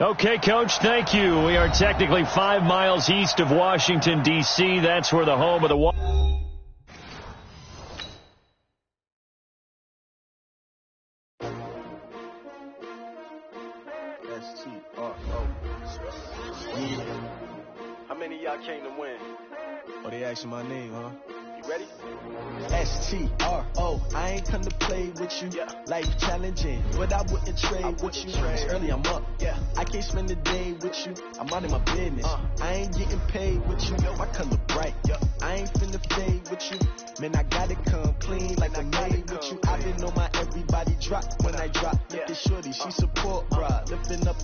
Okay, Coach, thank you. We are technically 5 miles east of Washington, D.C. That's where the home of the... How many of y'all came to win? Oh, they asking my name, huh? You ready? S-T-R-O, I ain't come to play with you. Yeah. Life challenging, but I wouldn't trade with you. It's early, I'm up. Yeah. I can't spend the day with you. I'm out of my business. I ain't getting paid with you. My color bright. Yeah. I ain't finna fade with you. Man, I gotta come clean like I'm made with you. I've been on my everybody drop when I drop. Look at shorty, she support, bruh. Lifting up.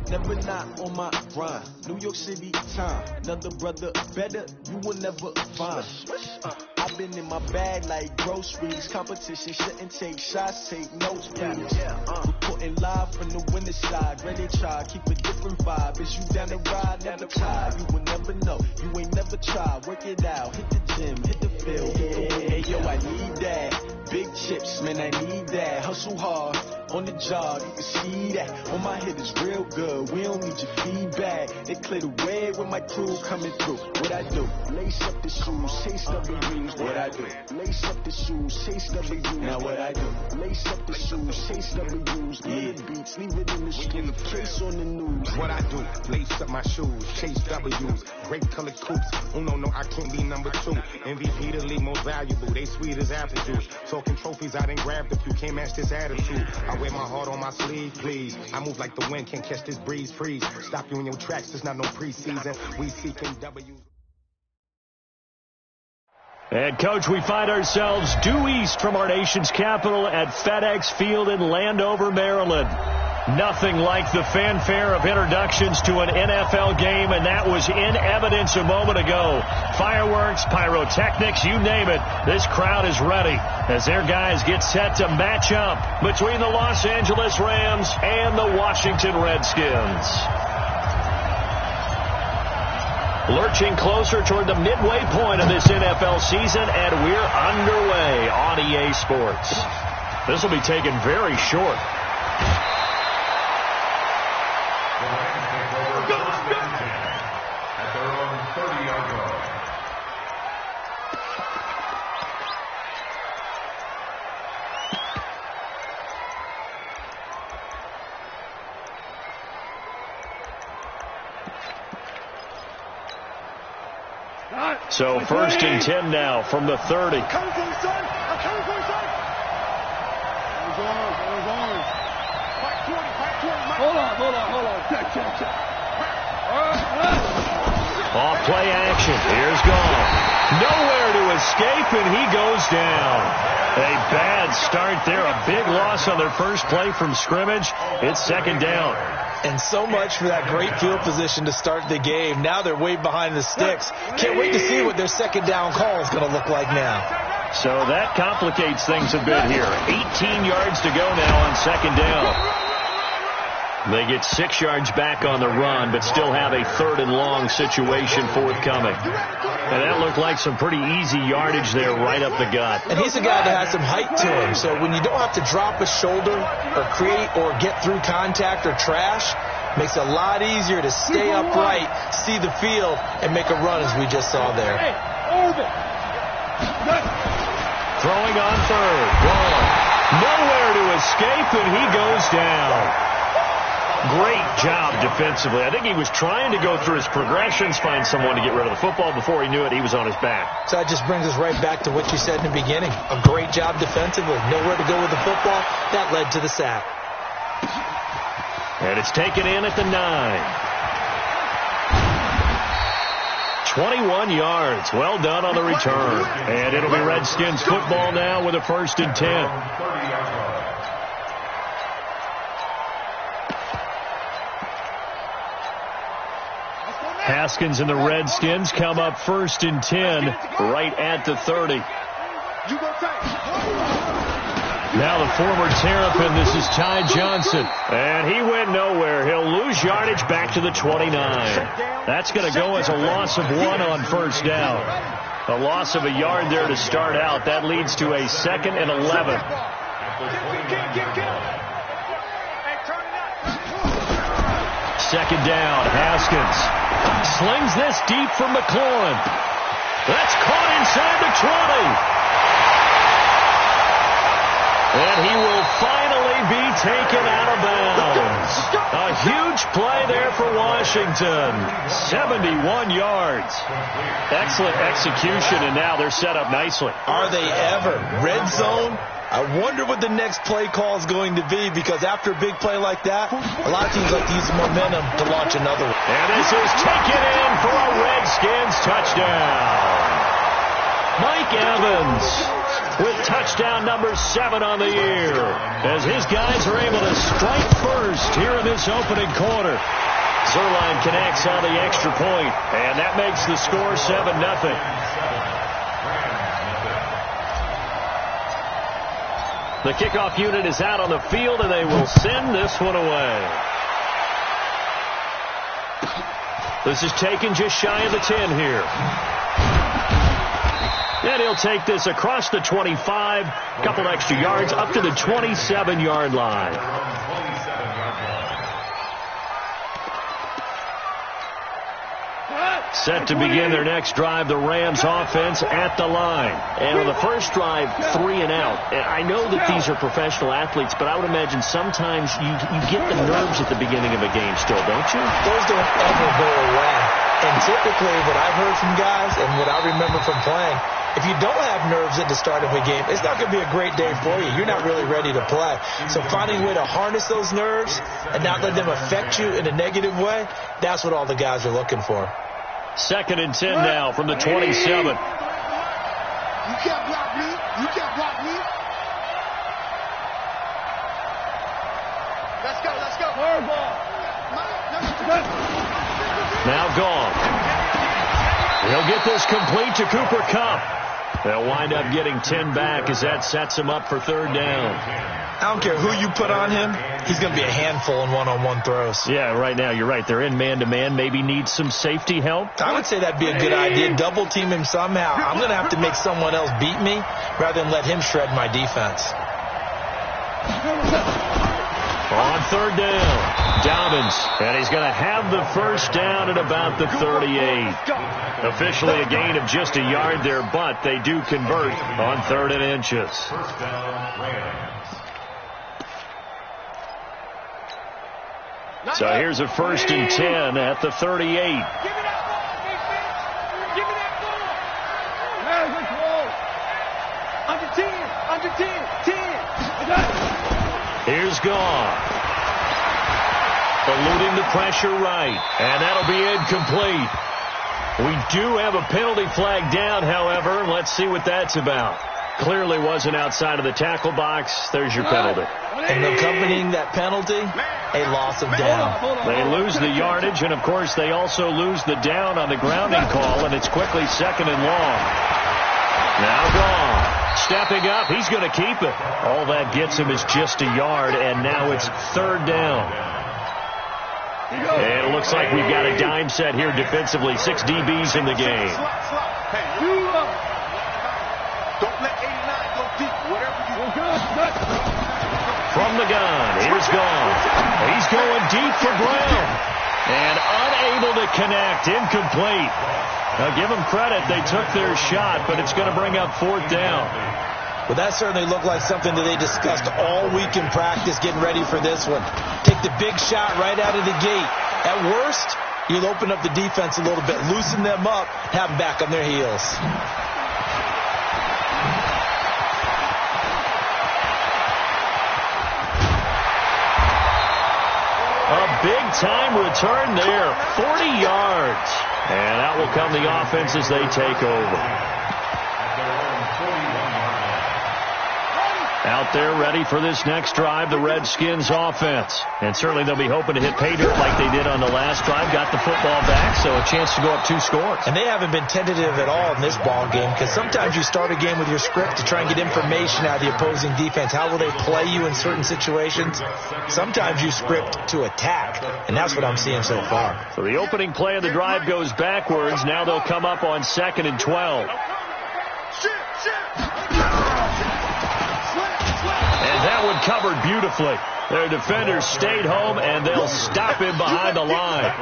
Never not on my grind. New York City time. Another brother better, you will never find. I've been in my bag like groceries. Competition shouldn't take shots, take notes, please. Reporting live from the winning side. Ready to try, keep a different vibe. Is you down the ride? Never try. You will never know. You ain't never try. Work it out. Hit the gym, hit the field. Hey, yo, I need that. Big chips, man, I need that. Hustle hard on the job, you can see that. On my head is real good. We don't need your feedback. It clear the way when my crew coming through. What I do? Lace up the shoes, chase W's. What I do? Lace up the shoes, chase W's. Now what I do? Lace up the shoes, chase W's. Yeah, beats, leave it in the street. Case on the news. What I do? Lace up my shoes, chase W's. Grape colored coops. Oh no, I can't be number 2. MVP the league most valuable. They sweet as apple juice. Talking trophies, I didn't grab the few. Can't match this attitude. I wear my heart on my sleeve, please. I move like the wind, can't catch this breeze, freeze. Stop you in your tracks, there's not no preseason. We seeking W's. And, Coach, we find ourselves due east from our nation's capital at FedEx Field in Landover, Maryland. Nothing like the fanfare of introductions to an NFL game, and that was in evidence a moment ago. Fireworks, pyrotechnics, you name it. This crowd is ready as their guys get set to match up between the Los Angeles Rams and the Washington Redskins. Lurching closer toward the midway point of this NFL season, and we're underway on EA Sports. This will be taken very short. At their own 30-yard line. So 1st and 10 now from the 30. I'm coming for you, son. I'm coming for you, son. Hold on. Check. Off play action. Here's gone. Nowhere to escape, and he goes down. A bad start there. A big loss on their first play from scrimmage. It's 2nd down. And so much for that great field position to start the game. Now they're way behind the sticks. Can't wait to see what their 2nd down call is going to look like now. So that complicates things a bit here. 18 yards to go now on 2nd down. They get 6 yards back on the run, but still have a 3rd and long situation forthcoming. And that looked like some pretty easy yardage there right up the gut. And he's a guy that has some height to him, so when you don't have to drop a shoulder or create or get through contact or trash, makes it a lot easier to stay upright, see the field, and make a run as we just saw there. Throwing on 3rd. Gone. Nowhere to escape, and he goes down. Great job defensively. I think he was trying to go through his progressions, find someone to get rid of the football. Before he knew it, he was on his back. So that just brings us right back to what you said in the beginning. A great job defensively. Nowhere to go with the football. That led to the sack. And it's taken in at the 9. 21 yards. Well done on the return. And it'll be Redskins football now with a 1st and 10. Haskins and the Redskins come up 1st and 10 right at the 30. Now the former Terrapin, this is Ty Johnson. And he went nowhere. He'll lose yardage back to the 29. That's going to go as a loss of 1 on 1st down. A loss of a yard there to start out. That leads to a 2nd and 11. second down. Haskins slings this deep for McLaurin. That's caught inside the 20. And he will finally be taken out of bounds. A huge play there for Washington. 71 yards. Excellent execution, and now they're set up nicely. Are they ever? Red zone? I wonder what the next play call is going to be, because after a big play like that, a lot of teams like to use the momentum to launch another one. And this is taken in for a Redskins touchdown. Mike Evans with touchdown number 7 on the year, as his guys are able to strike first here in this opening quarter. Zerline connects on the extra point, and that makes the score 7-0. The kickoff unit is out on the field, and they will send this one away. This is taken just shy of the 10 here. And he'll take this across the 25, a couple extra yards, up to the 27-yard line. Set to begin their next drive, the Rams offense at the line. And on the first drive, 3 and out. And I know that these are professional athletes, but I would imagine sometimes you get the nerves at the beginning of a game still, don't you? Those don't ever go away. And typically what I've heard from guys and what I remember from playing, if you don't have nerves at the start of a game, it's not going to be a great day for you. You're not really ready to play. So finding a way to harness those nerves and not let them affect you in a negative way, that's what all the guys are looking for. 2nd and 10 now from the 27. You can't block me. You can't block me. Let's go. Let's go. Now gone. He'll get this complete to Cooper Kupp. They'll wind up getting 10 back as that sets him up for 3rd down. I don't care who you put on him. He's going to be a handful in one-on-one throws. Yeah, right now, you're right. They're in man-to-man. Maybe need some safety help. I would say that'd be a good idea. Double team him somehow. I'm going to have to make someone else beat me rather than let him shred my defense. On 3rd down, Dobbins. And he's going to have the first down at about the 38. Officially a gain of just a yard there, but they do convert on 3rd and inches. First down, Rams. So here's a 1st and 10 at the 38. Give me that ball, defense. Give me that ball. Very good ball. Under 10. 10. Here's Gone. Eluding the pressure right. And that'll be incomplete. We do have a penalty flag down, however. Let's see what that's about. Clearly wasn't outside of the tackle box. There's your penalty. And accompanying that penalty, a loss of down. They lose the yardage, and, of course, they also lose the down on the grounding call, and it's quickly 2nd and long. Now Gone. Stepping up, he's going to keep it. All that gets him is just a yard, and now it's 3rd down. And it looks like we've got a dime set here defensively. 6 DBs in the game. Don't let 89 go deep. Whatever you do. From the gun, here's Gone. He's going deep for Brown. And unable to connect, incomplete. Now give them credit, they took their shot, but it's going to bring up 4th down. Well, that certainly looked like something that they discussed all week in practice getting ready for this one. Take the big shot right out of the gate. At worst, you'll open up the defense a little bit, loosen them up, have them back on their heels. A big-time return there, 40 yards. And that will come the offense as they take over. Out there ready for this next drive, the Redskins offense. And certainly they'll be hoping to hit pay dirt like they did on the last drive. Got the football back, so a chance to go up 2 scores. And they haven't been tentative at all in this ball game, because sometimes you start a game with your script to try and get information out of the opposing defense. How will they play you in certain situations? Sometimes you script to attack, and that's what I'm seeing so far. So the opening play of the drive goes backwards. Now they'll come up on 2nd and 12. And that one covered beautifully. Their defenders stayed home, and they'll stop him behind the line.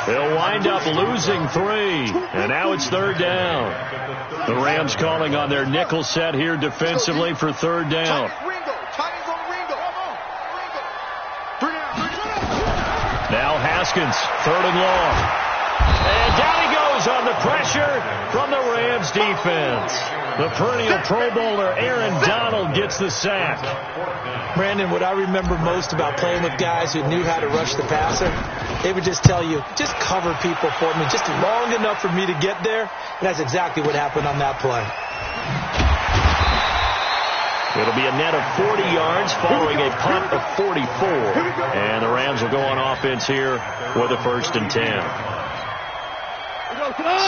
They'll wind up losing 3, and now it's 3rd down. The Rams calling on their nickel set here defensively for 3rd down. Now Haskins, 3rd and long. And down he goes on the pressure from the Rams defense. The perennial Pro Bowler Aaron Donald gets the sack. Brandon, what I remember most about playing with guys who knew how to rush the passer, they would just tell you, just cover people for me, just long enough for me to get there. And that's exactly what happened on that play. It'll be a net of 40 yards following a punt of 44. And the Rams will go on offense here with a 1st and 10.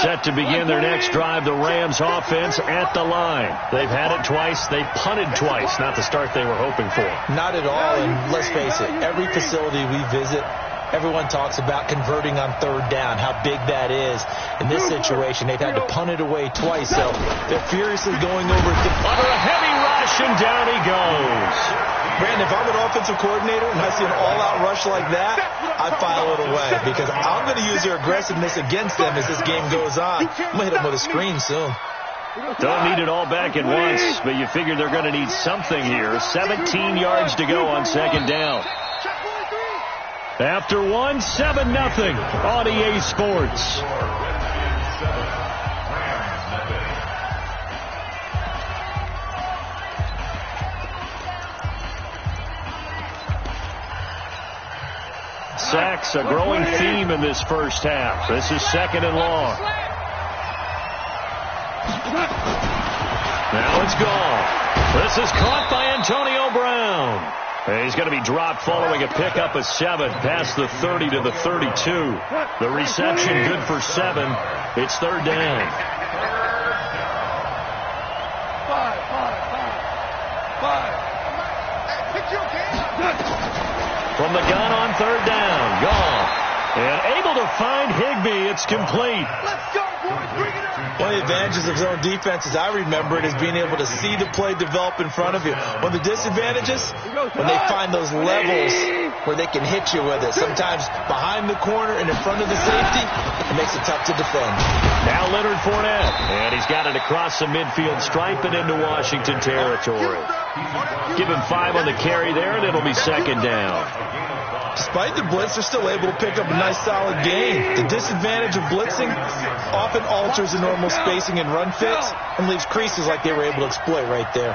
Set to begin their next drive, the Rams offense at the line. They've had it twice. They've punted twice. Not the start they were hoping for. Not at all, and let's face it, every facility we visit, everyone talks about converting on 3rd down, how big that is. In this situation, they've had to punt it away twice, so they're furiously going over it. Under a heavy rush, and down he goes. Brandon, if I'm an offensive coordinator and I see an all-out rush like that, I file it away because I'm going to use their aggressiveness against them as this game goes on. I'm going to hit them with a screen soon. Don't need it all back at once, but you figure they're going to need something here. 17 yards to go on 2nd down. After 1, 7-0 on EA Sports. Sacks, a growing theme in this first half. This is 2nd and long. Now it's gone. This is caught by Antonio Brown. And he's going to be dropped following a pickup of 7 past the 30 to the 32. The reception good for 7. It's 3rd down. From the gun on 3rd down. Gone. And able to find Higbee. It's complete. Let's go, boys. Bring it up. One of the advantages of zone defense, as I remember it, is being able to see the play develop in front of you. One of the disadvantages, when they find those levels where they can hit you with it, sometimes behind the corner and in front of the safety, it makes it tough to defend. Now Leonard Fournette, and he's got it across the midfield stripe and into Washington territory. Give him 5 on the carry there, and it'll be 2nd down. Despite the blitz, they're still able to pick up a nice, solid gain. The disadvantage of blitzing often alters the normal spacing and run fits and leaves creases like they were able to exploit right there.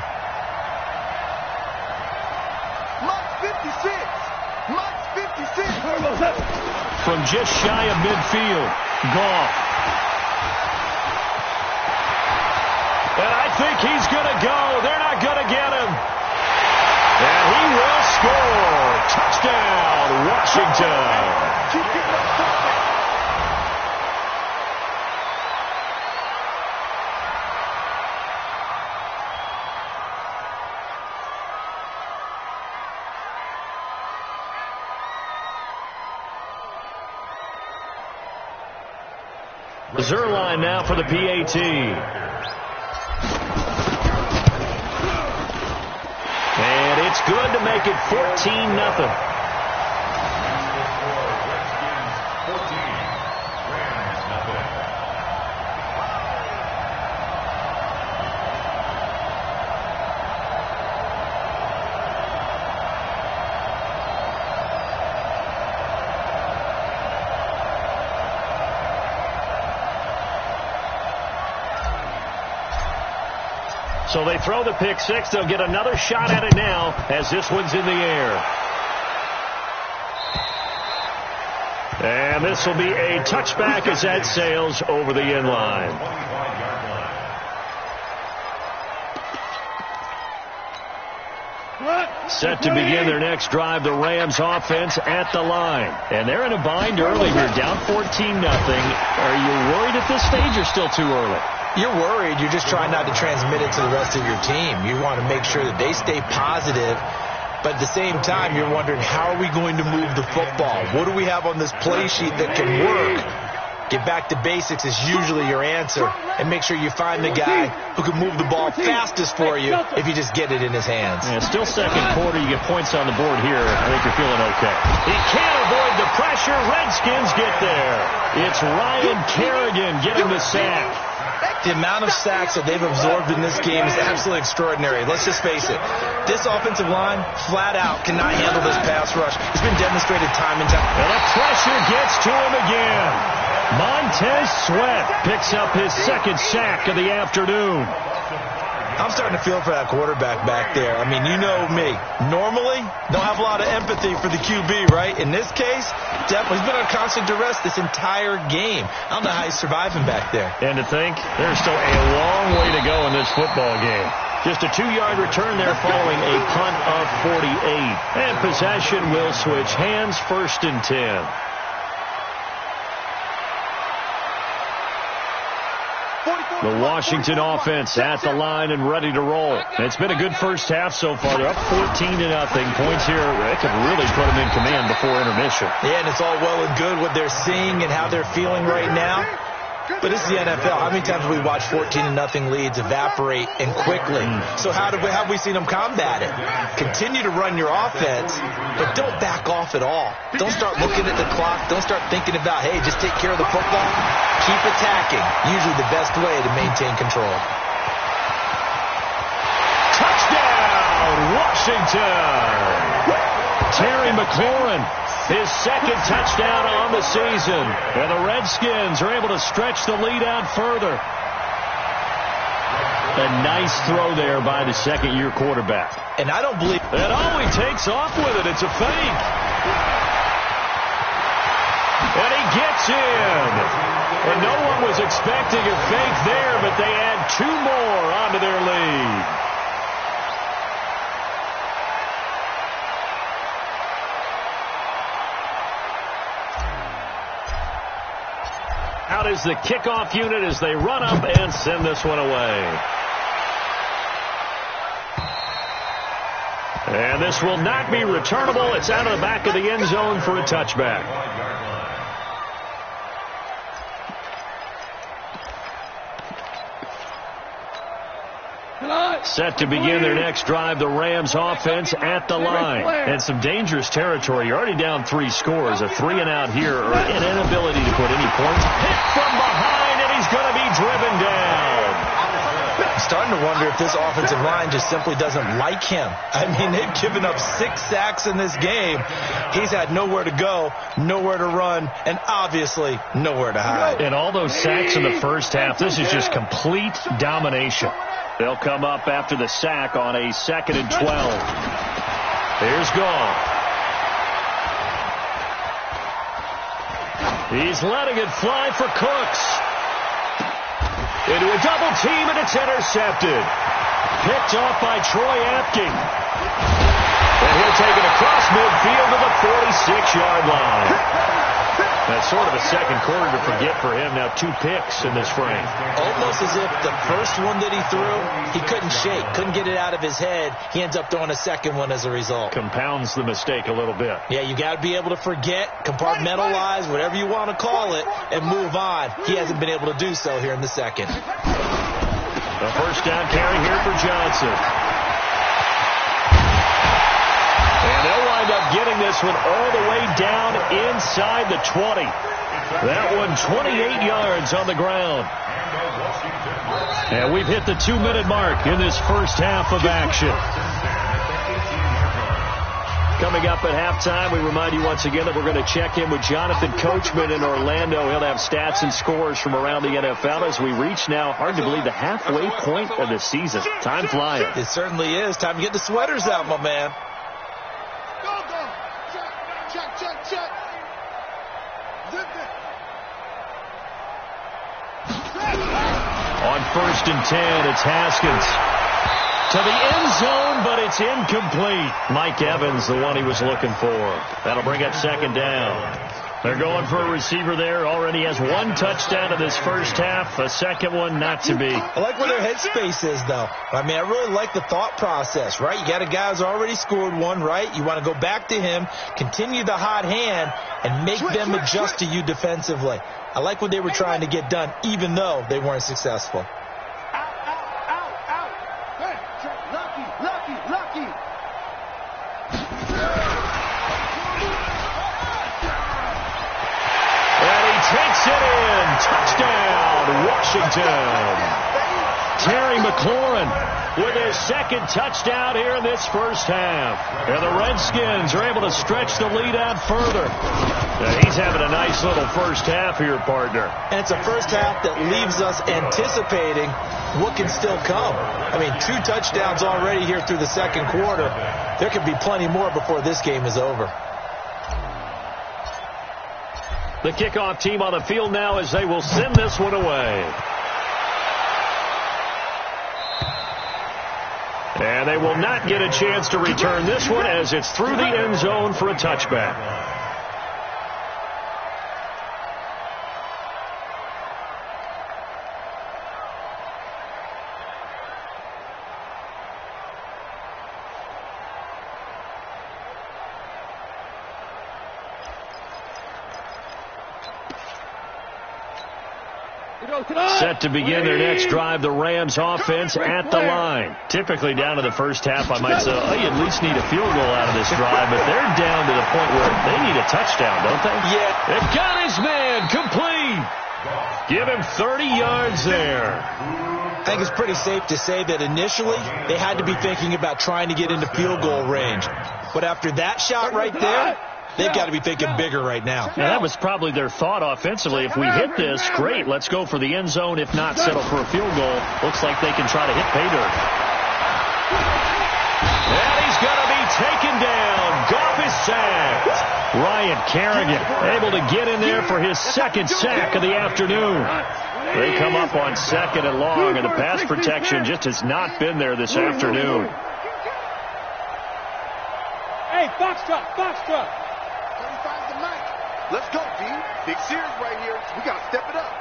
Mike 56. From just shy of midfield, Goff. And I think he's going to go. They're not going to get him. And he will score. Touchdown, Washington. Zerline now for the PAT. And it's good to make it 14-0. So they throw the pick six. They'll get another shot at it now as this one's in the air. And this will be a touchback as that sails over the end line. Set to begin their next drive, the Rams offense at the line. And they're in a bind early here, down 14-0. Are you worried at this stage or still too early? You're worried. You're just trying not to transmit it to the rest of your team. You want to make sure that they stay positive. But at the same time, you're wondering, how are we going to move the football? What do we have on this play sheet that can work Get back to basics is usually your answer. And make sure you find the guy who can move the ball fastest for you if you just get it in his hands. Yeah, still second quarter. You get points on the board here. I think you're feeling okay. He can't avoid the pressure. Redskins get there. It's Ryan Kerrigan getting the sack. The amount of sacks that they've absorbed in this game is absolutely extraordinary. Let's just face it. This offensive line, flat out, cannot handle this pass rush. It's been demonstrated time and time. And the pressure gets to him again. Montez Sweat picks up his second sack of the afternoon. I'm starting to feel for that quarterback back there. I mean, you know me. Normally, don't have a lot of empathy for the QB, right? In this case, definitely he's been on constant duress this entire game. I don't know how he's surviving back there. And to think, there's still a long way to go in this football game. Just a 2-yard return there following a punt of 48. And possession will switch hands, 1st and 10. The Washington offense at the line and ready to roll. It's been a good first half so far. They're up 14-0. Points here, that could really put them in command before intermission. Yeah, and it's all well and good what they're seeing and how they're feeling right now. But this is the NFL. How many times have we watched 14-0 leads evaporate and quickly? So how have we seen them combat it? Continue to run your offense, but don't back off at all. Don't start looking at the clock. Don't start thinking about, hey, just take care of the football. Keep attacking. Usually the best way to maintain control. Touchdown, Washington! Terry McLaurin, his second touchdown on the season. And the Redskins are able to stretch the lead out further. A nice throw there by the second-year quarterback. And I don't believe... And he takes off with it. It's a fake. And he gets in. And no one was expecting a fake there, but they add 2 more onto their lead. Out is the kickoff unit as they run up and send this one away. And this will not be returnable. It's out of the back of the end zone for a touchback. Set to begin their next drive, the Rams offense at the line. And some dangerous territory. You're already down 3 scores. A 3-and-out here, or an inability to put any points. Hit from behind, and he's going to be driven down. I'm starting to wonder if this offensive line just simply doesn't like him. I mean, they've given up 6 sacks in this game. He's had nowhere to go, nowhere to run, and obviously nowhere to hide. And all those sacks in the first half, this is just complete domination. They'll come up after the sack on a 2nd and 12. Here's Goff. He's letting it fly for Cooks. Into a double team, and it's intercepted. Picked off by Troy Apke. And he'll take it across midfield to the 46-yard line. That's sort of a second quarter to forget for him. Now 2 picks in this frame. Almost as if the first one that he threw, he couldn't shake, couldn't get it out of his head. He ends up throwing a second one as a result. Compounds the mistake a little bit. Yeah, you got to be able to forget, compartmentalize, whatever you want to call it, and move on. He hasn't been able to do so here in the second. A first down carry here for Johnson. And they'll wind up getting this one all the way down inside the 20. That one 28 yards on the ground. And we've hit the 2-minute mark in this first half of action. Coming up at halftime, we remind you once again that we're going to check in with Jonathan Coachman in Orlando. He'll have stats and scores from around the NFL as we reach now, hard to believe, the halfway point of the season. Time flying. It certainly is. Time to get the sweaters out, my man. Check. Zip it. On 1st and 10, it's Haskins. To the end zone, but it's incomplete. Mike Evans, the one he was looking for. That'll bring up 2nd down. They're going for a receiver there. Already has one touchdown in this first half. A second one not to be. I like where their headspace is, though. I mean, I really like the thought process, right? You got a guy who's already scored one, right? You want to go back to him, continue the hot hand, and make them adjust to you defensively. I like what they were trying to get done, even though they weren't successful. Takes it in. Touchdown, Washington. Terry McLaurin with his second touchdown here in this first half. And the Redskins are able to stretch the lead out further. He's having a nice little first half here, partner. And it's a first half that leaves us anticipating what can still come. I mean, 2 touchdowns already here through the second quarter. There could be plenty more before this game is over. The kickoff team on the field now as they will send this one away. And they will not get a chance to return this one as it's through the end zone for a touchback. Set to begin their next drive, the Rams offense at the line. Typically down to the first half, I might say, oh, you at least need a field goal out of this drive, but they're down to the point where they need a touchdown, don't they? Yeah. They've got his man complete. Give him 30 yards there. I think it's pretty safe to say that initially they had to be thinking about trying to get into field goal range. But after that shot right there, they've got to be thinking bigger right now. And that was probably their thought offensively. If we hit this, great. Let's go for the end zone. If not, settle for a field goal. Looks like they can try to hit pay dirt. And he's going to be taken down. Goff is sacked. Ryan Kerrigan able to get in there for his second sack of the afternoon. They come up on 2nd and long, and the pass protection just has not been there this afternoon. Hey, box truck, box truck. Let's go, D. Big series right here. We got to step it up.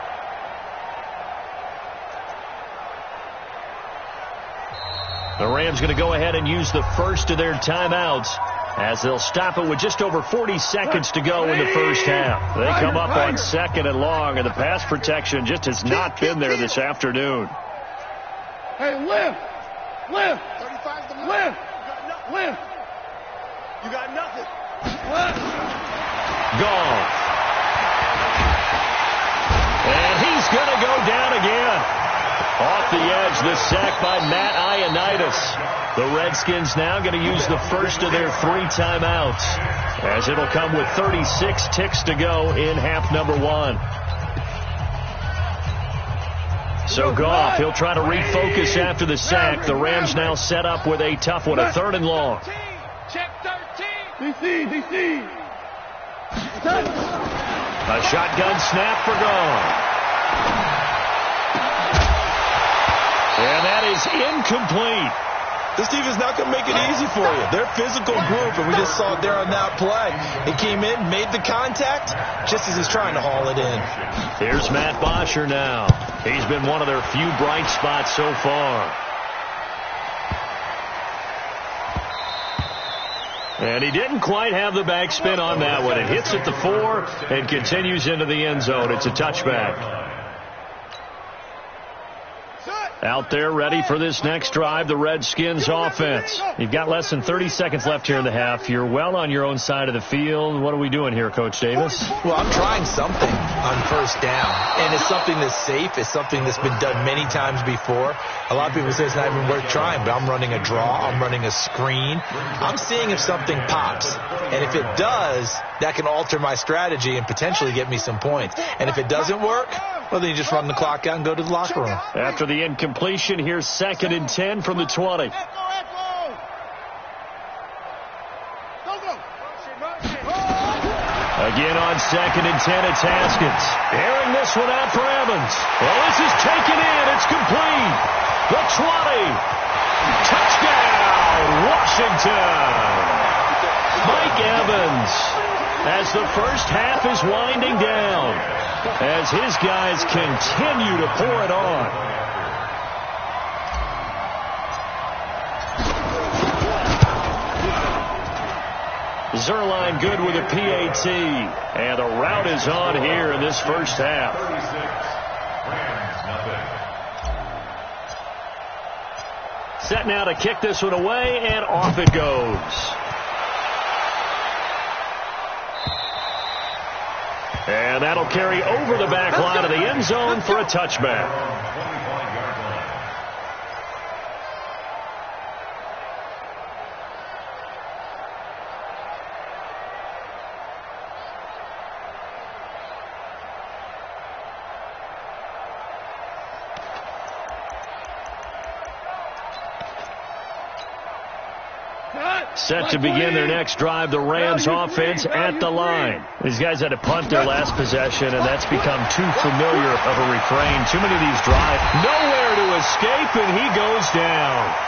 The Rams going to go ahead and use the first of their timeouts as they'll stop it with just over 40 seconds to go in the first half. They come up on 2nd and long, and the pass protection just has not been there this afternoon. Hey, lift. 35's the Lift. You got nothing. Gone. And he's going to go down again. Off the edge, the sack by Matt Ioannidis. The Redskins now going to use the first of their 3 timeouts, as it'll come with 36 ticks to go in half number 1. So Goff, he'll try to refocus after the sack. The Rams now set up with a tough one, a 3rd and long. Check 13. DC. A shotgun snap for Goff. And that is incomplete. This defense is not going to make it easy for you. They're a physical group, and we just saw it there on that play. He came in, made the contact, just as he's trying to haul it in. Here's Matt Bosher now. He's been one of their few bright spots so far. And he didn't quite have the backspin on that one. It hits at the 4 and continues into the end zone. It's a touchback. Out there ready for this next drive, the Redskins offense. You've got less than 30 seconds left here in the half. You're well on your own side of the field. What are we doing here, Coach Davis? Well, I'm trying something on first down, and it's something that's safe. It's something that's been done many times before. A lot of people say it's not even worth trying, but I'm running a draw. I'm running a screen. I'm seeing if something pops, and if it does, that can alter my strategy and potentially get me some points. And if it doesn't work, well, then you just run the clock out and go to the locker room. After the incompletion, here's 2nd and 10 from the 20. Again on 2nd and 10, it's Haskins. Airing this one out for Evans. Well, this is taken in. It's complete. The 20. Touchdown, Washington. Mike Evans as the first half is winding down, as his guys continue to pour it on. Zerline good with a PAT, and the rout is on here in this first half. Set now to kick this one away, and off it goes. And that'll carry over the back line of the end zone for a touchback. Set to begin their next drive, the Rams offense at the line. These guys had to punt their last possession, and that's become too familiar of a refrain. Too many of these drives. Nowhere to escape, and he goes down.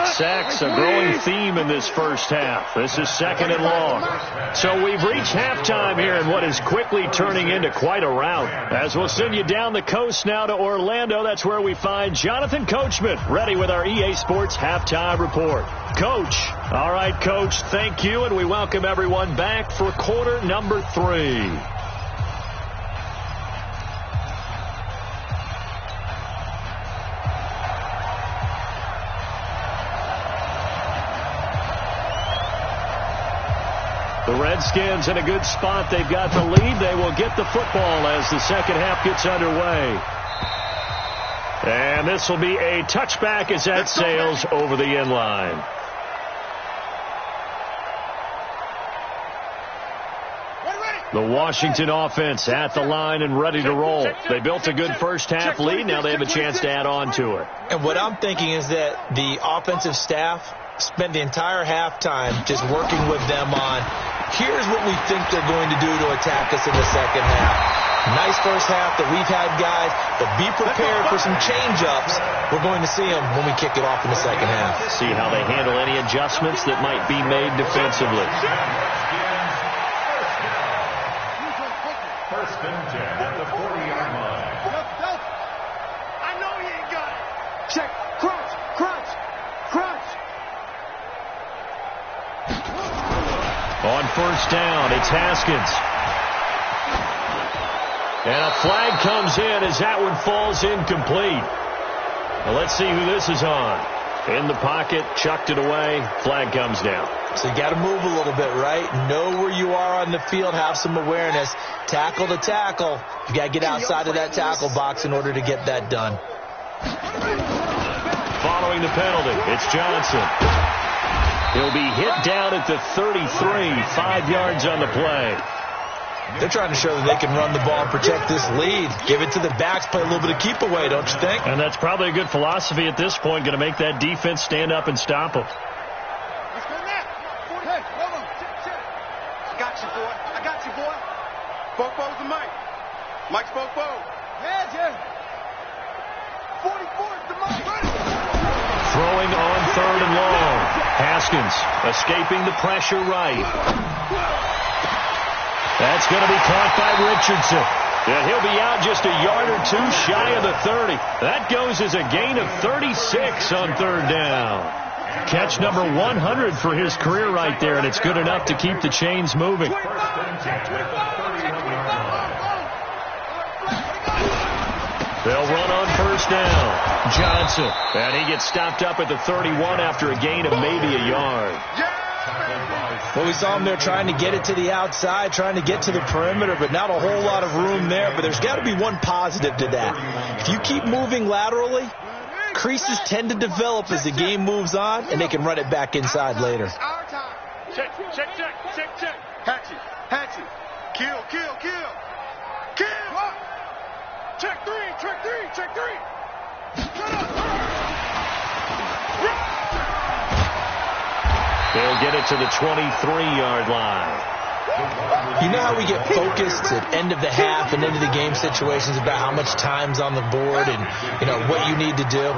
Sacks, a growing theme in this first half. This is 2nd and long. So we've reached halftime here in what is quickly turning into quite a rout. As we'll send you down the coast now to Orlando, that's where we find Jonathan Coachman, ready with our EA Sports Halftime Report. Coach. All right, Coach, thank you, and we welcome everyone back for quarter number 3. The Redskins in a good spot. They've got the lead. They will get the football as the second half gets underway. And this will be a touchback as that sails over the end line. The Washington offense at the line and ready to roll. They built a good first half lead. Now they have a chance to add on to it. And what I'm thinking is that the offensive staff spent the entire halftime just working with them on, here's what we think they're going to do to attack us in the second half. Nice first half that we've had, guys, but be prepared for some change-ups. We're going to see them when we kick it off in the second half. See how they handle any adjustments that might be made defensively. First and 10 at the 40-yard line. I know he ain't got it. Check. Crunch. Crunch. Crunch. On first down, it's Haskins. And a flag comes in as that one falls incomplete. Well, let's see who this is on. In the pocket, chucked it away, flag comes down. So you got to move a little bit, right? Know where you are on the field, have some awareness. Tackle to tackle. You got to get outside of that tackle box in order to get that done. Following the penalty, it's Johnson. He'll be hit down at the 33, 5 yards on the play. They're trying to show that they can run the ball and protect this lead. Give it to the backs, play a little bit of keep away, don't you think? And that's probably a good philosophy at this point, going to make that defense stand up and stop them. Let's go now. Hey, hold on. Check. I got you, boy. I got you, boy. Bofo's the Mike. Mike's Bofo. Yeah. 44 is the Mike. Throwing on 3rd and long. Haskins escaping the pressure right. That's going to be caught by Richardson. And he'll be out just a yard or two shy of the 30. That goes as a gain of 36 on 3rd down. Catch number 100 for his career right there, and it's good enough to keep the chains moving. They'll run on first down. Johnson. And he gets stopped up at the 31 after a gain of maybe a yard. Well, we saw him there trying to get it to the outside, trying to get to the perimeter, but not a whole lot of room there. But there's got to be one positive to that. If you keep moving laterally, creases tend to develop as the game moves on, and they can run it back inside later. Check. Hatchet. Kill. Check three. They'll get it to the 23-yard line. You know how we get focused at end of the half and into the game situations about how much time's on the board and, what you need to do?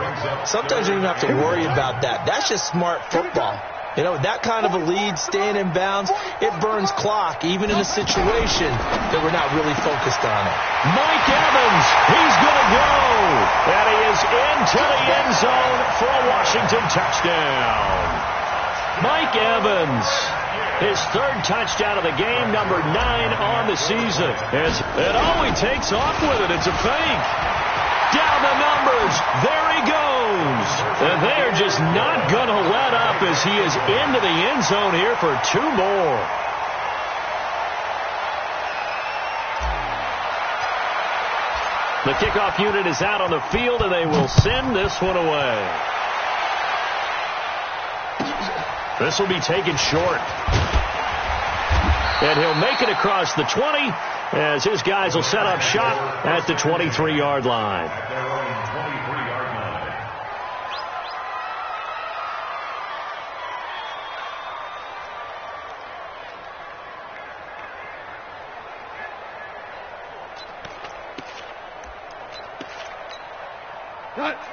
Sometimes you don't even have to worry about that. That's just smart football. You know, that kind of a lead, staying in bounds, it burns clock, even in a situation that we're not really focused on it. Mike Evans, he's going to go. And he is into the end zone for a Washington touchdown. Mike Evans, his third touchdown of the game, number 9 on the season. Oh, he takes off with it. It's a fake. Down the numbers. There he goes. And they're just not going to let up as he is into the end zone here for 2 more. The kickoff unit is out on the field, and they will send this one away. This will be taken short. And he'll make it across the 20 as his guys will set up shop at the 23-yard line.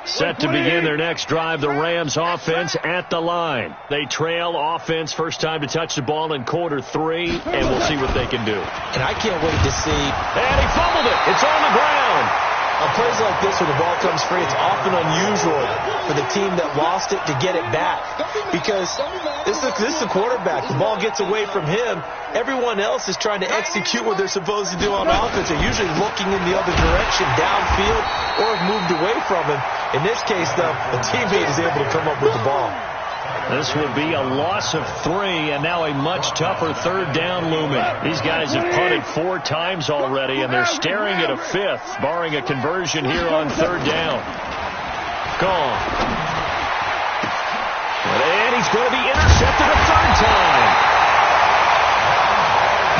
Set to begin their next drive, the Rams offense at the line. They trail offense, first time to touch the ball in quarter 3, and we'll see what they can do. And I can't wait to see. And he fumbled it. It's on the ground. On plays like this where the ball comes free, it's often unusual for the team that lost it to get it back. Because this is the quarterback. The ball gets away from him. Everyone else is trying to execute what they're supposed to do on offense. They're usually looking in the other direction, downfield, or have moved away from him. In this case, though, a teammate is able to come up with the ball. This will be a loss of 3, and now a much tougher third down looming. These guys have punted 4 times already, and they're staring at a 5th, barring a conversion here on third down. Gone. And he's going to be intercepted a 3rd time.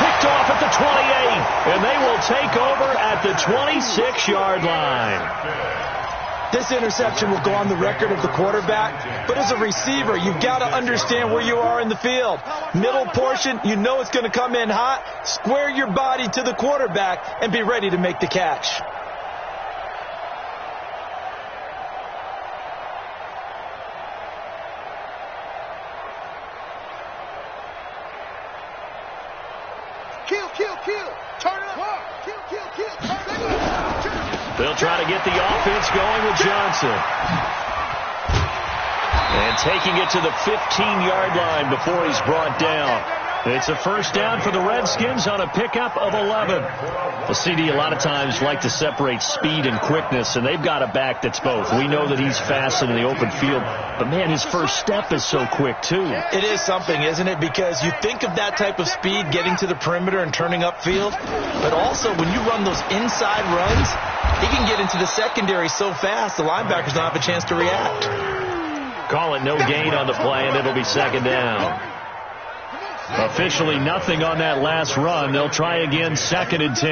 Picked off at the 28, and they will take over at the 26-yard line. This interception will go on the record of the quarterback, but as a receiver, you've got to understand where you are in the field. Middle portion, you know it's going to come in hot. Square your body to the quarterback and be ready to make the catch. Kill. Turn it up. Kill. Turn it up. They'll try to get the offense going with Johnson. And taking it to the 15-yard line before he's brought down. It's a first down for the Redskins on a pickup of 11. The CD a lot of times like to separate speed and quickness, and they've got a back that's both. We know that he's fast in the open field, but, man, his first step is so quick, too. It is something, isn't it? Because you think of that type of speed getting to the perimeter and turning upfield, but also when you run those inside runs, he can get into the secondary so fast the linebackers don't have a chance to react. Call it no gain on the play, and it'll be second down. Officially nothing on that last run. They'll try again, 2nd and 10.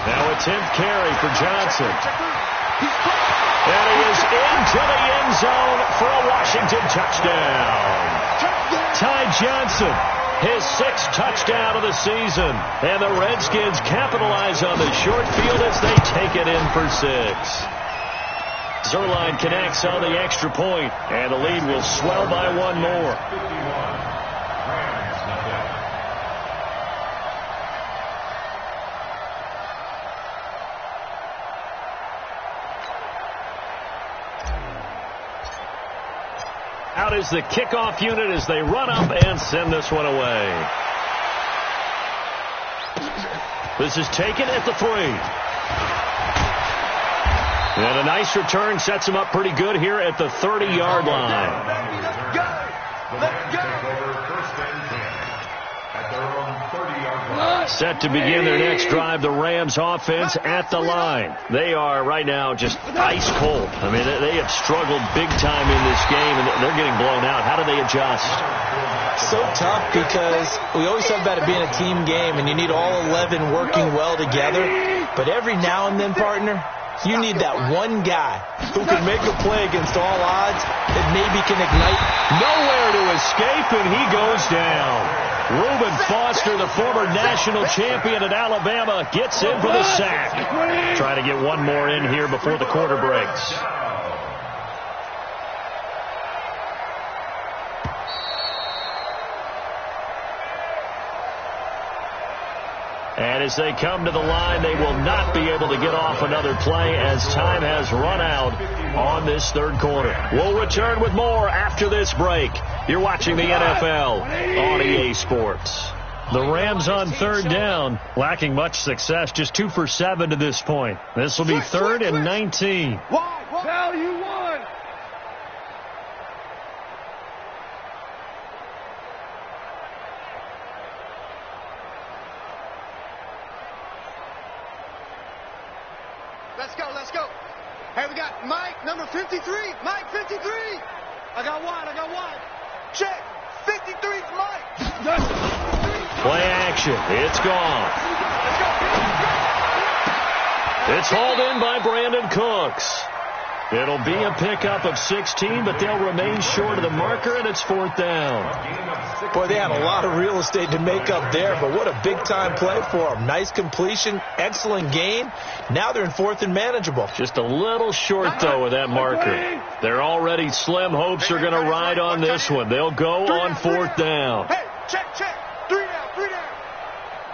Now a 10th carry for Johnson. And he is into the end zone for a Washington touchdown. Ty Johnson, his 6th touchdown of the season. And the Redskins capitalize on the short field as they take it in for 6. Zerline connects on the extra point, and the lead will swell by 1 more. Out is the kickoff unit as they run up and send this one away. This is taken at the 3. And a nice return sets him up pretty good here at the 30-yard line. Set to begin their next drive, the Rams offense at the line. They are right now just ice cold. I mean, they have struggled big time in this game, and they're getting blown out. How do they adjust? So tough because we always talk about it being a team game, and you need all 11 working well together. But every now and then, partner, you need that one guy who can make a play against all odds that maybe can ignite. Nowhere to escape, and he goes down. Reuben Foster, the former national champion at Alabama, gets in for the sack. Try to get one more in here before the quarter breaks. And as they come to the line, they will not be able to get off another play as time has run out on this third quarter. We'll return with more after this break. You're watching the NFL on EA Sports. The Rams on third down, lacking much success, just 2 for 7 to this point. This will be 3rd and 19. Value one. Let's go. Hey, we got Mike, number 53. Mike, 53. I got wide. Check. 53's Mike. Play action. It's gone. It's hauled in by Brandon Cooks. It'll be a pickup of 16, but they'll remain short of the marker, and it's 4th down. Boy, they had a lot of real estate to make up there, but what a big-time play for them. Nice completion, excellent gain. Now they're in 4th and manageable. Just a little short, though, with that marker. They're already slim hopes are going to ride on this one. They'll go on 4th down. Hey, check. 3 down.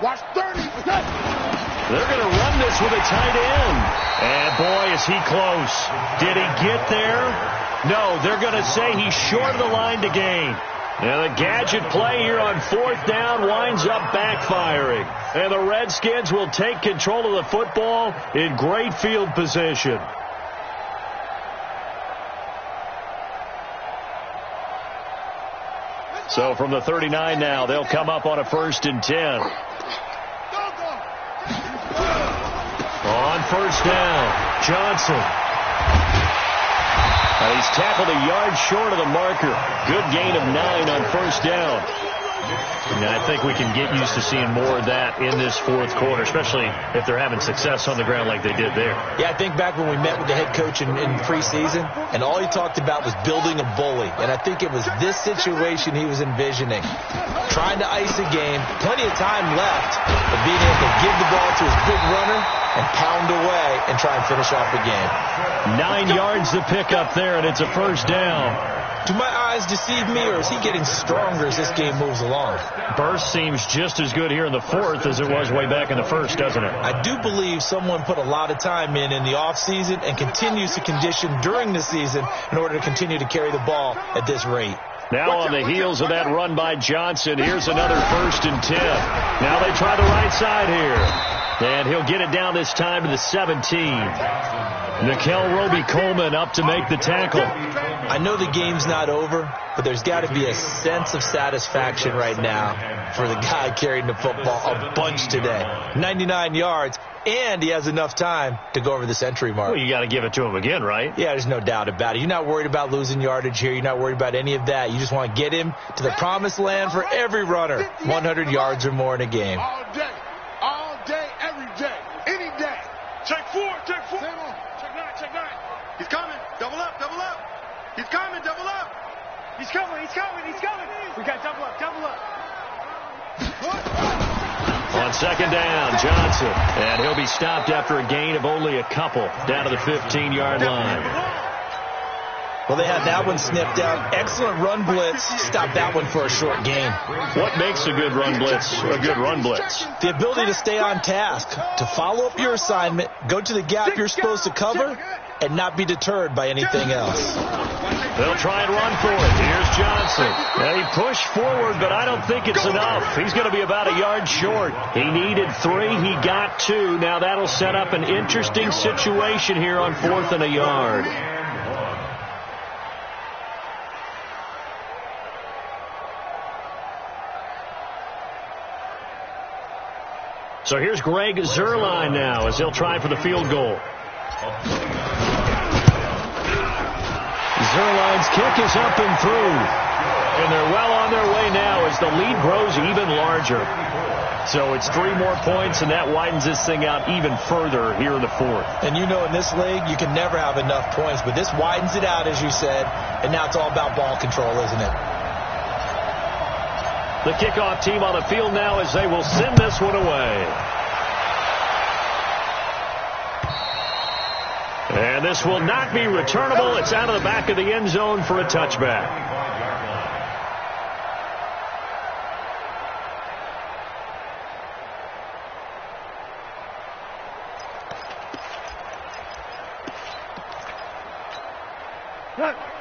Watch 30. They're going to run this with a tight end. And, boy, is he close. Did he get there? No, they're going to say he's short of the line to gain. Now, the gadget play here on 4th down winds up backfiring. And the Redskins will take control of the football in great field position. So from the 39 now, they'll come up on a 1st and 10. On 1st down, Johnson. He's tackled a yard short of the marker. Good gain of 9 on 1st down. And I think we can get used to seeing more of that in this 4th quarter, especially if they're having success on the ground like they did there. Yeah, I think back when we met with the head coach in preseason, and all he talked about was building a bully. And I think it was this situation he was envisioning. Trying to ice a game, plenty of time left, but being able to give the ball to his big runner and pound away and try and finish off the game. 9 yards to pick up there, and it's a 1st down. Do my eyes deceive me, or is he getting stronger as this game moves along? Burst seems just as good here in the 4th as it was way back in the 1st, doesn't it? I do believe someone put a lot of time in the offseason and continues to condition during the season in order to continue to carry the ball at this rate. Now on the heels of that run by Johnson, here's another 1st and 10. Now they try the right side here. And he'll get it down this time to the 17. Nickel Roby-Coleman up to make the tackle. I know the game's not over, but there's got to be a sense of satisfaction right now for the guy carrying the football a bunch today. 99 yards, and he has enough time to go over the century mark. Well, you got to give it to him again, right? Yeah, there's no doubt about it. You're not worried about losing yardage here. You're not worried about any of that. You just want to get him to the promised land for every runner. 100 yards or more in a game. All day, every day, any day. Check 4. Check 9. He's coming. Double up. He's coming. Double up. He's coming. We got double up. On 2nd down, Johnson. And he'll be stopped after a gain of only a couple down to the 15-yard line. Well, they had that one snipped out. Excellent run blitz. Stop that one for a short gain. What makes a good run blitz a good run blitz? The ability to stay on task, to follow up your assignment, go to the gap you're supposed to cover, and not be deterred by anything else. They'll try and run for it. Here's Johnson. And he pushed forward, but I don't think it's enough. He's going to be about a yard short. He needed 3. He got 2. Now that'll set up an interesting situation here on 4th and a yard. So here's Greg Zuerlein now as he'll try for the field goal. Zerlein's kick is up and through. And they're well on their way now as the lead grows even larger. So it's 3 more points, and that widens this thing out even further here in the 4th. And you know in this league, you can never have enough points, but this widens it out, as you said, and now it's all about ball control, isn't it? The kickoff team on the field now as they will send this one away. And this will not be returnable. It's out of the back of the end zone for a touchback.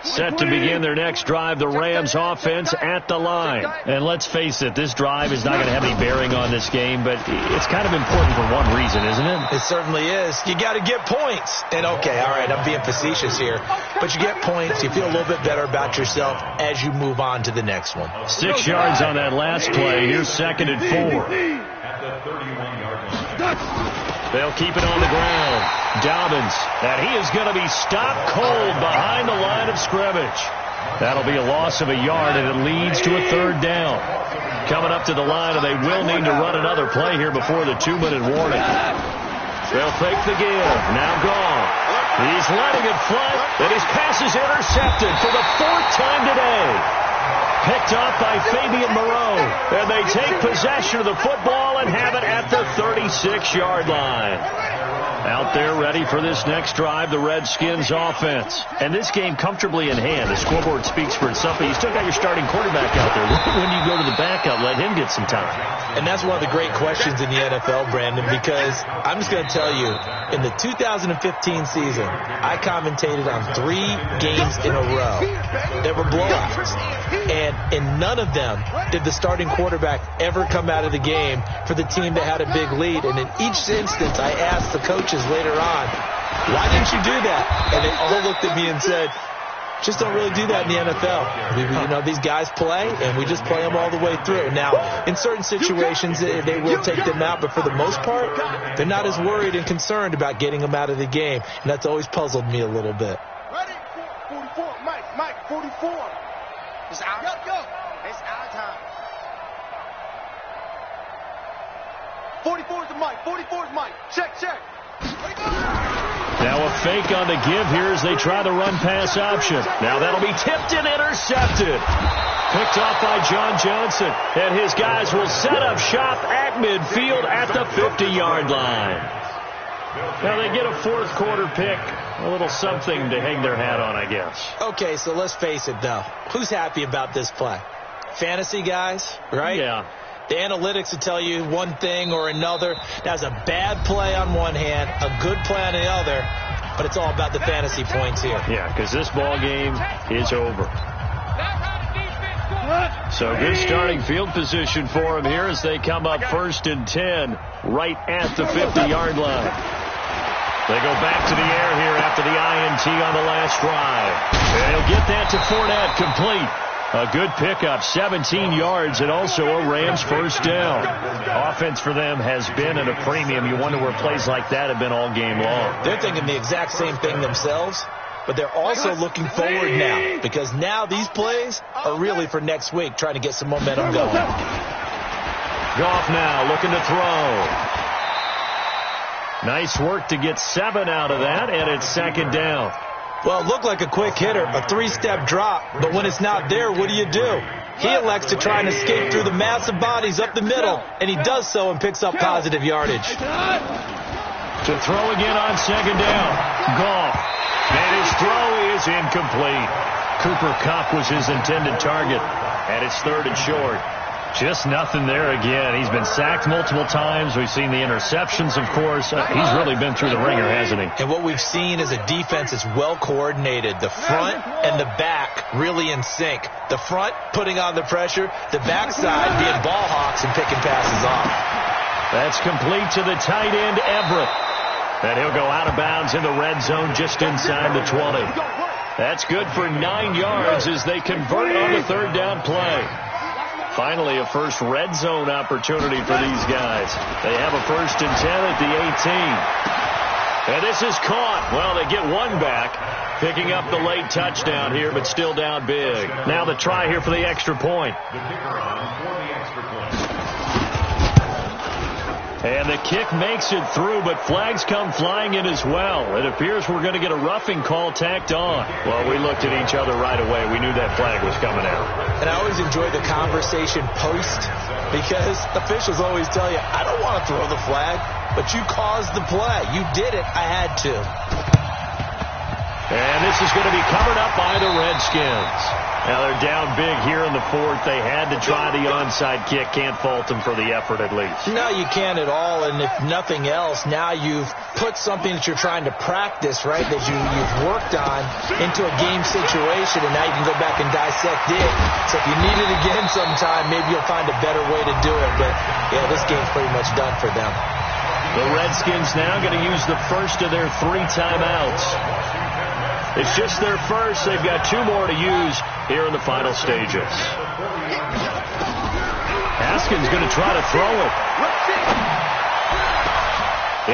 Set to begin their next drive, the Rams offense at the line. And let's face it, this drive is not going to have any bearing on this game, but it's kind of important for one reason, isn't it? It certainly is. You got to get points. And okay, all right, I'm being facetious here, but you get points, you feel a little bit better about yourself as you move on to the next one. 6 yards on that last play. Here's 2nd and 4. At the 31-yard line. They'll keep it on the ground. Dobbins, and he is going to be stopped cold behind the line of scrimmage. That'll be a loss of a yard, and it leads to a 3rd down. Coming up to the line, and they will need to run another play here before the 2-minute warning. They'll fake the give. Now gone. He's letting it fly, and his pass is intercepted for the 4th time today. Picked off by Fabian Moreau, and they take possession of the football and have it at the 36-yard line. Out there ready for this next drive, the Redskins offense. And this game comfortably in hand. The scoreboard speaks for itself, but you still got your starting quarterback out there. When you go to the backup, let him get some time. And that's one of the great questions in the NFL, Brandon, because I'm just going to tell you, in the 2015 season, I commentated on 3 games in a row that were blowouts. And in none of them did the starting quarterback ever come out of the game for the team that had a big lead. And in each instance, I asked the coaches later on, why didn't you do that? And they all looked at me and said, just don't really do that in the NFL. These guys play, and we just play them all the way through. Now, in certain situations, they will take them out, but for the most part, they're not as worried and concerned about getting them out of the game. And that's always puzzled me a little bit. Ready? 44, Mike, 44. It's out. Go. It's our time. 44 is the Mike. 44 is Mike. Check. Now a fake on the give here as they try the run-pass option. Now that'll be tipped and intercepted. Picked off by John Johnson. And his guys will set up shop at midfield at the 50-yard line. Now they get a 4th quarter pick. A little something to hang their hat on, I guess. Okay, so let's face it, though. Who's happy about this play? Fantasy guys, right? Yeah. The analytics will tell you one thing or another. That's a bad play on one hand, a good play on the other, but it's all about the fantasy points here. Yeah, because this ball game is over. So good starting field position for them here as they come up 1st and 10 right at the 50-yard line. They go back to the air here after the INT on the last drive. And he'll get that to Fournette, complete. A good pickup, 17 yards, and also a Rams 1st down. Offense for them has been at a premium. You wonder where plays like that have been all game long. They're thinking the exact same thing themselves, but they're also looking forward now, because now these plays are really for next week, trying to get some momentum going. Goff now looking to throw. Nice work to get 7 out of that, and it's 2nd down. Well, it looked like a quick hitter, a 3-step drop, but when it's not there, what do? He elects to try and escape through the massive bodies up the middle, and he does so and picks up positive yardage. To throw again on 2nd down. Goff. And his throw is incomplete. Cooper Kupp was his intended target, and it's 3rd and short. Just nothing there again. He's been sacked multiple times. We've seen the interceptions, of course. He's really been through the ringer, hasn't he? And what we've seen is a defense that's well coordinated. The front and the back really in sync. The front putting on the pressure, the backside being ball hawks and picking passes off. That's complete to the tight end, Everett. And he'll go out of bounds in the red zone just inside the 20. That's good for 9 yards as they convert on the 3rd down play. Finally, a first red zone opportunity for these guys. They have a 1st and 10 at the 18. And this is caught. Well, they get one back, picking up the late touchdown here, but still down big. Now the try here for the extra point. The kicker on for the extra point. And the kick makes it through, but flags come flying in as well. It appears we're going to get a roughing call tacked on. Well, we looked at each other right away. We knew that flag was coming out. And I always enjoy the conversation post, because officials always tell you, I don't want to throw the flag, but you caused the play. You did it. I had to. And this is going to be covered up by the Redskins. Now they're down big here in the fourth. They had to try the onside kick. Can't fault them for the effort at least. No, you can't at all. And if nothing else, now you've put something that you're trying to practice, right, that you've worked on into a game situation, and now you can go back and dissect it. So if you need it again sometime, maybe you'll find a better way to do it. But, yeah, this game's pretty much done for them. The Redskins now going to use the first of their 3 timeouts. It's just their first. They've got 2 more to use here in the final stages. Haskins going to try to throw it.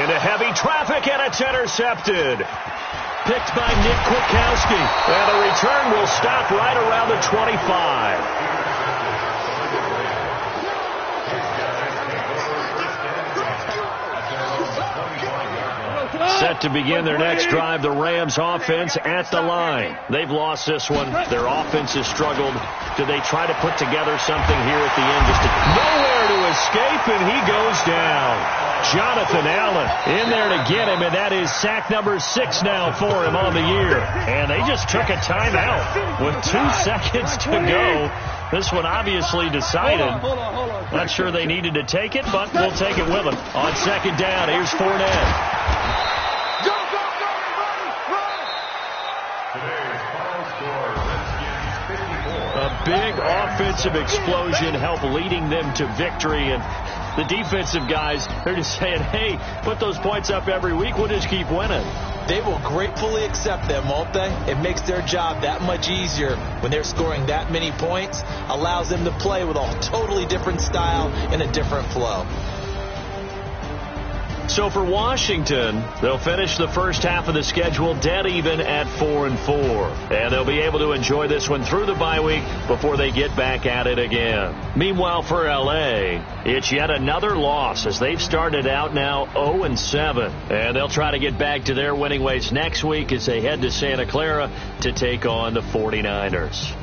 Into heavy traffic, and it's intercepted. Picked by Nick Kwiatkowski. And the return will stop right around the 25. Set to begin their next drive, the Rams offense at the line. They've lost this one. Their offense has struggled. Do they try to put together something here at the end? Just nowhere to escape, and he goes down. Jonathan Allen in there to get him, and that is sack number 6 now for him on the year. And they just took a timeout with 2 seconds to go. This one obviously decided. Not sure they needed to take it, but we'll take it with them. On second down, here's Fournette. A big offensive explosion helped leading them to victory, and the defensive guys, they're just saying, hey, put those points up every week, we'll just keep winning. They will gratefully accept them, won't they? It makes their job that much easier when they're scoring that many points, allows them to play with a totally different style and a different flow. So for Washington, they'll finish the first half of the schedule dead even at 4-4. And they'll be able to enjoy this one through the bye week before they get back at it again. Meanwhile, for L.A., it's yet another loss as they've started out now 0-7. And they'll try to get back to their winning ways next week as they head to Santa Clara to take on the 49ers.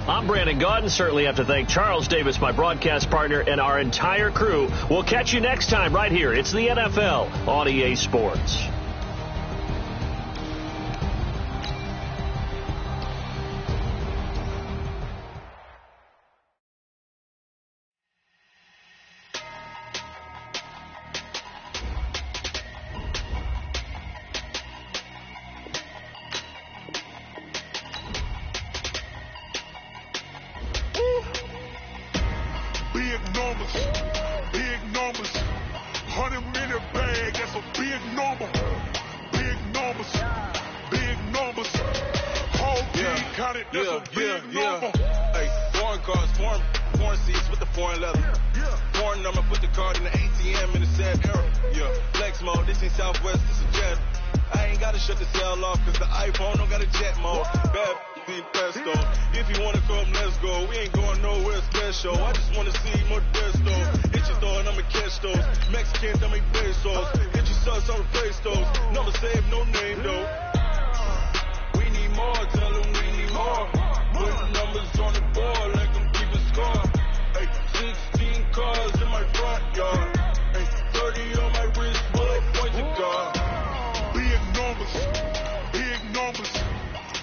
I'm Brandon Gaudin. Certainly have to thank Charles Davis, my broadcast partner, and our entire crew. We'll catch you next time right here. It's the NFL on EA Sports. Big numbers, 100-minute bag, that's a big number. Big numbers, whole team counted, that's a big number. Hey, foreign cars, foreign seats with the foreign leather. Foreign number, put the card in the ATM in the sad era. Yeah, flex mode, this ain't Southwest, this is Jet. I ain't gotta shut the cell off, cause the iPhone don't got a jet mode. Bad being pesto. If you wanna come, let's go. We ain't going nowhere special. I just wanna see more desto. Hit your door and I'ma catch those. Mexicans, I make pesos. Get your sus on the face those. Number save, no name though. We need more, tell them we need more. Put numbers on the board like I'm keeping score. Hey, 16 cars in my front yard. Hey, 30 on my wrist, bullet points of God. Big numbers,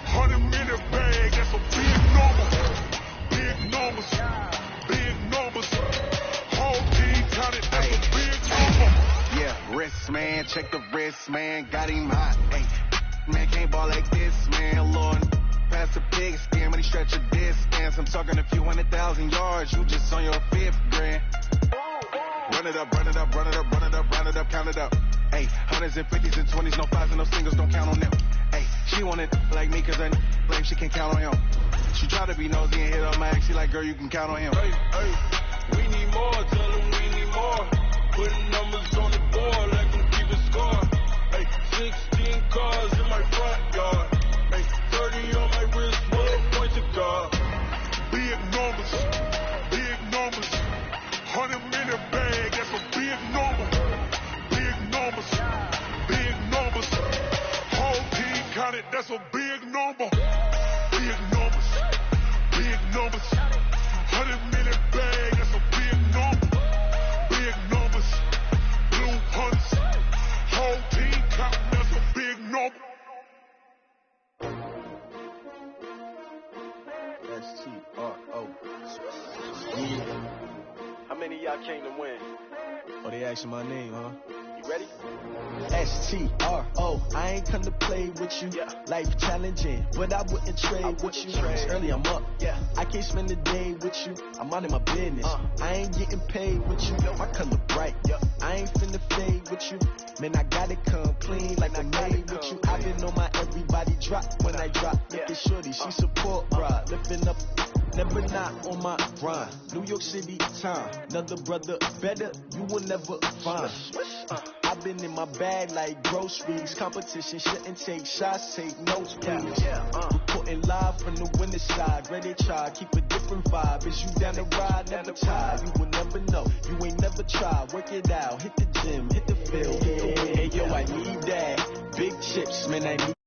100-minute bag, that's a big number. Big numbers, whole team counted, that's a big number. Yeah, wrist man, check the wrist man, got him hot. Hey, man can't ball like this, man. Lord, pass the pig skin, but he stretch a distance. I'm talking a few 100,000 yards, you just on your 5th grand. Run it up, count it up. Hey, hundreds and 50s and 20s, no 5s and no singles, don't count on them. Hey, she wanted like me, cause I blame she can count on him. She try to be nosy and hit on my ex, she like, girl, you can count on him. Hey, we need more, tell them we need more. Putting numbers on the board like I'm keeping score. Hey, 16 cars in my front yard. Hey, 30 on my wrist, bullet points of God. Big numbers, 100-minute bag, that's a big number. Big numbers, whole team counted, that's a big number. Big numbers, 100-minute bag, that's a big number. Big numbers, blue hunts, whole team counting, that's a big number. I came to win. Oh, they asking my name, huh? You ready? STRO, I ain't come to play with you. Life challenging, but I wouldn't trade with you. It's early, I'm up. I can't spend the day with you. I'm out of my business. I ain't getting paid with you. My color bright. I ain't finna fade with you. Man, I gotta come clean like I made with you. I've been on my everybody drop when I drop. Look at shorty, she support, bruh. Lifting up. Never not on my grind. New York City time. Another brother better, you will never find. I've been in my bag like groceries. Competition shouldn't take shots, take notes, please. Reporting live from the winter side. Ready to try, keep a different vibe. Is you down the ride, never tired. You will never know, you ain't never tried. Work it out, hit the gym, hit the field, hit the win. Hey yo, I need that. Big chips, man, I need